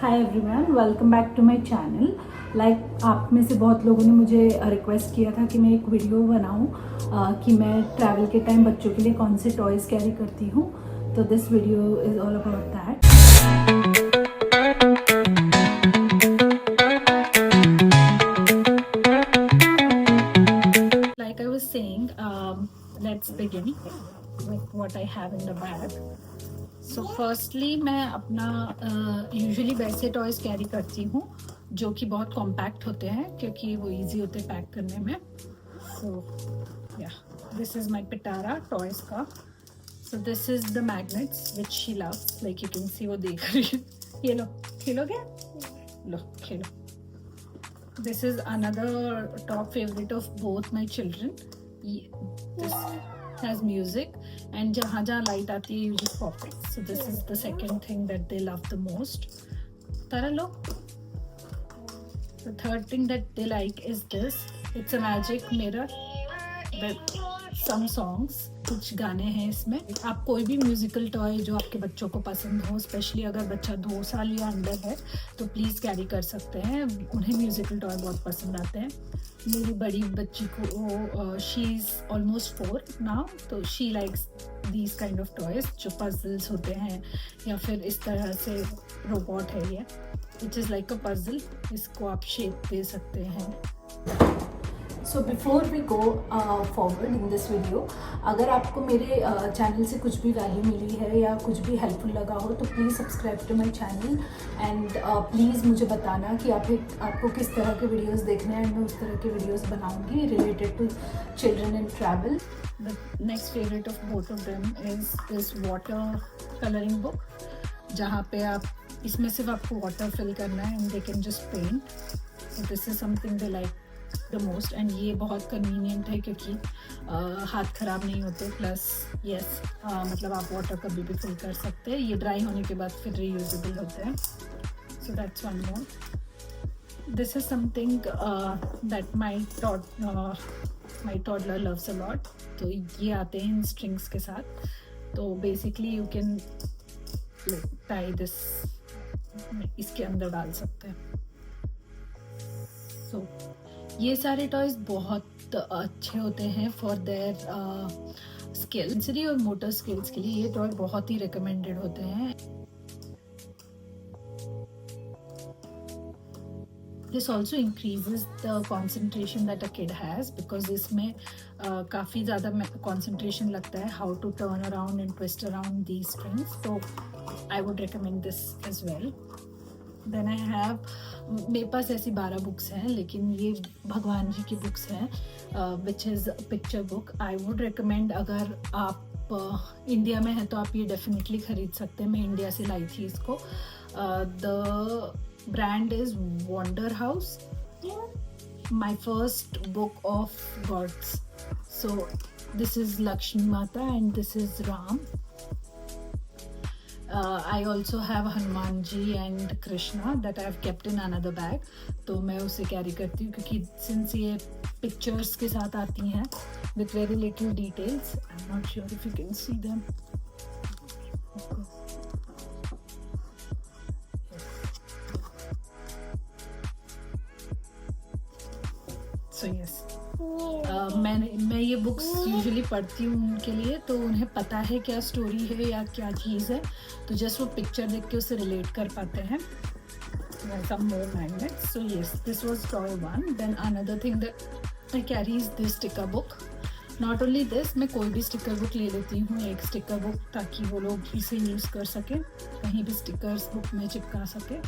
Hi everyone, welcome back to my channel. आप में से बहुत लोगों ने मुझे रिक्वेस्ट किया था कि मैं एक वीडियो बनाऊं कि मैं ट्रैवल के टाइम बच्चों के लिए कौन से टॉयज़ कैरी करती हूं। तो this video is all about that. Like I was saying, let's begin with what I have in the bag. So firstly मैं अपना यूजुअली वैसे टॉयज़ कैरी करती हूँ जो कि बहुत कॉम्पैक्ट होते हैं क्योंकि वो इजी होते हैं पैक करने में। सो या this is my Pitara toys का। सो this is the magnets which she loves, like you can see वो देख रही है। ये लो, खेलोगे? लो खेलो। This is another top favourite of both my children. This has music and जहाँ जहाँ light आती है you just pop it. So this is the second thing that they love the most. Tara lo. The third thing that they like is this. It's a magic mirror with some songs. कुछ गाने हैं इसमें। आप कोई भी musical toy जो आपके बच्चों को पसंद हो, स्पेशली अगर बच्चा 2 साल या अंडर है तो प्लीज़ कैरी कर सकते हैं। उन्हें म्यूजिकल टॉय बहुत पसंद आते हैं। मेरी बड़ी बच्ची को शी इज़ ऑलमोस्ट 4 नाउ, तो she likes these kind of toys जो पजल्स होते हैं या फिर इस तरह से रोबोट है ये which is like a puzzle. इसको आप शेप दे सकते हैं। So before we go forward in this video, अगर आपको मेरे चैनल से कुछ भी वैल्यू मिली है या कुछ भी हेल्पफुल लगा हो तो please subscribe to my channel and please मुझे बताना कि आपको किस तरह के वीडियोस देखने हैं। मैं उस तरह के वीडियोस बनाऊंगी related to children and travel. The next favourite of both of them is this water colouring book, जहाँ पे आप इसमें सिर्फ आपको वाटर फिल करना है and they can just paint. So this is something they like the most and ये बहुत कन्वीनियंट है क्योंकि हाथ ख़राब नहीं होते। प्लस यस मतलब आप वाटर कभी भी फिल कर सकते हैं। ये ड्राई होने के बाद फिर रीयूजेबल होते हैं। So that's one more. This is something that my toddler loves a lot. तो ये आते हैं इन स्ट्रिंग्स के साथ, तो basically you can tie this, इसके अंदर डाल सकते हैं। सो ये सारे टॉयज़ बहुत अच्छे होते हैं फॉर देयर स्किल, सेंसरी और मोटर स्किल्स के लिए ये टॉय बहुत ही रिकमेंडेड होते हैं। This also increases the concentration that a kid has because इसमें काफ़ी ज़्यादा कॉन्सेंट्रेशन लगता है how to turn around and twist around these strings. तो I would recommend this as well. Then I have, मेरे पास ऐसी 12 बुक्स हैं, लेकिन ये भगवान जी की बुक्स हैं which is picture book. I would recommend, अगर आप इंडिया में हैं तो आप ये डेफिनेटली ख़रीद सकते हैं। मैं इंडिया से लाई थी इसको। The brand is Wonder House. My first book of gods. So this is Lakshmi माता and this is Ram. I also have Hanuman ji and Krishna that I have kept in another bag. तो मैं उसे carry करती हूँ क्योंकि since ये pictures के साथ आती हैं with very little details. I'm not sure if you can see them. So yes. मैं ये बुक्स यूजुअली पढ़ती हूँ उनके लिए, तो उन्हें पता है क्या स्टोरी है या क्या चीज़ है, तो जस्ट वो पिक्चर देख के उससे रिलेट कर पाते हैं। Some more magnets. So yes, this was toy one. Then another thing that I carry is this sticker book. Not only this, मैं कोई भी स्टिकर बुक ले लेती हूँ, एक स्टिकर बुक, ताकि वो लोग इसे यूज़ कर सकें, कहीं भी स्टिकर्स बुक में चिपका सके।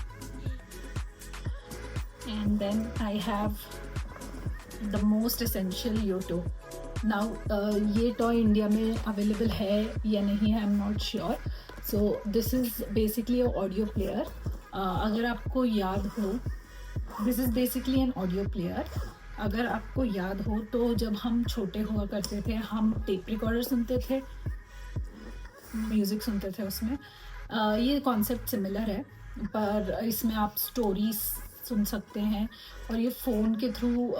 And then I have the most essential YouTube. Now ये टॉय इंडिया में अवेलेबल है या नहीं है, I am not sure. So this is basically audio player. अगर आपको याद हो, this is basically an audio player. अगर आपको याद हो तो जब हम छोटे हुआ करते थे, हम टेप रिकॉर्डर सुनते थे, म्यूज़िक सुनते थे उसमें। ये कॉन्सेप्ट सिमिलर है, पर इसमें आप स्टोरीज सुन सकते हैं और ये फ़ोन के थ्रू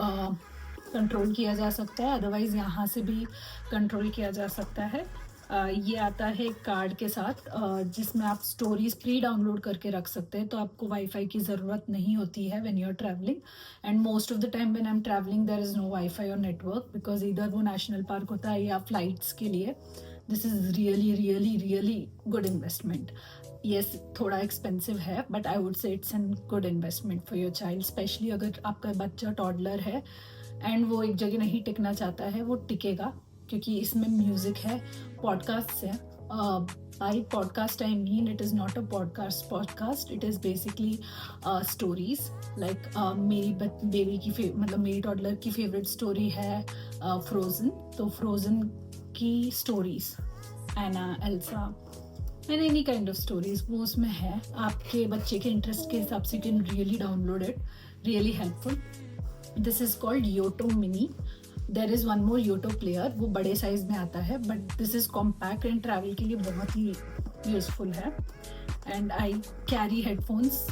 कंट्रोल किया जा सकता है। अदरवाइज़ यहाँ से भी कंट्रोल किया जा सकता है। ये आता है कार्ड के साथ जिसमें आप स्टोरीज प्री डाउनलोड करके रख सकते हैं, तो आपको वाईफाई की ज़रूरत नहीं होती है when you are travelling. And most of the time when I am travelling there is no wifi और नेटवर्क, बिकॉज इधर वो नेशनल पार्क होता है या फ्लाइट्स के लिए. This is really really really good investment. Yes, थोड़ा एक्सपेंसिव है, but I would say it's an good investment for your child, specially अगर आपका बच्चा टॉडलर है एंड वो एक जगह नहीं टिकना चाहता है. वो टिकेगा क्योंकि इसमें म्यूजिक है, पॉडकास्ट है. By podcast I mean it is not a podcast, it is basically stories. Like मेरी बेबी की मतलब मेरी टॉडलर की फेवरेट स्टोरी है फ्रोज़न. तो फ्रोज़न की stories, Anna, Elsa and any kind of stories वो उसमें है. आपके बच्चे के इंटरेस्ट के हिसाब से you can really download it, really helpful. This is called Yoto mini. There is one more Yoto player, वो बड़े साइज में आता है, but this is compact and travel के लिए बहुत ही यूजफुल है. And I carry headphones.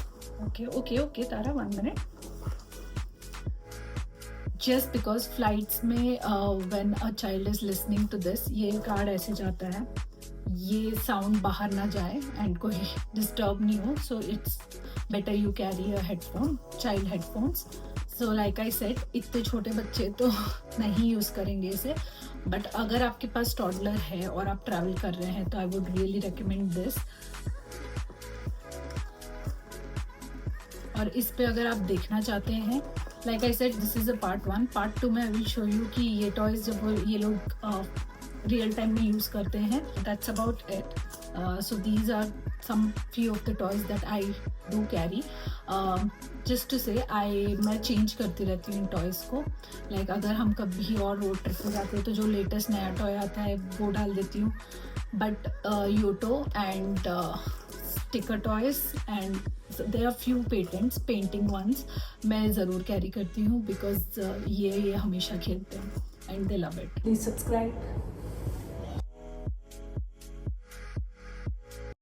Okay okay okay Tara, 1 minute. Just because flights में when a child is listening to this, ये कार्ड ऐसे जाता है, ये साउंड बाहर ना जाए एंड कोई डिस्टर्ब नहीं हो. So it's better you carry a headphone, child headphones. So like I said, इतने छोटे बच्चे तो नहीं यूज़ करेंगे इसे, बट अगर आपके पास टॉडलर है और आप ट्रैवल कर रहे हैं तो I would really recommend this. और इस पे अगर आप देखना चाहते हैं, like I said, this is a part 1. Part 2 में आई विल शो यू कि ये टॉयज जब ये लोग रियल टाइम में यूज़ करते हैं. That's about it. So these are some few of the toys that I do carry. Just to say, मैं चेंज करती रहती हूँ इन टॉयज़ को. लाइक अगर हम कभी और रोड ट्रिप पे जाते हैं तो जो लेटेस्ट नया टॉय आता है वो डाल देती हूँ. But Yoto and sticker toys and there are few painting ones मैं ज़रूर कैरी करती हूँ, बिकॉज ये हमेशा खेलते हैं and they love it. Please subscribe.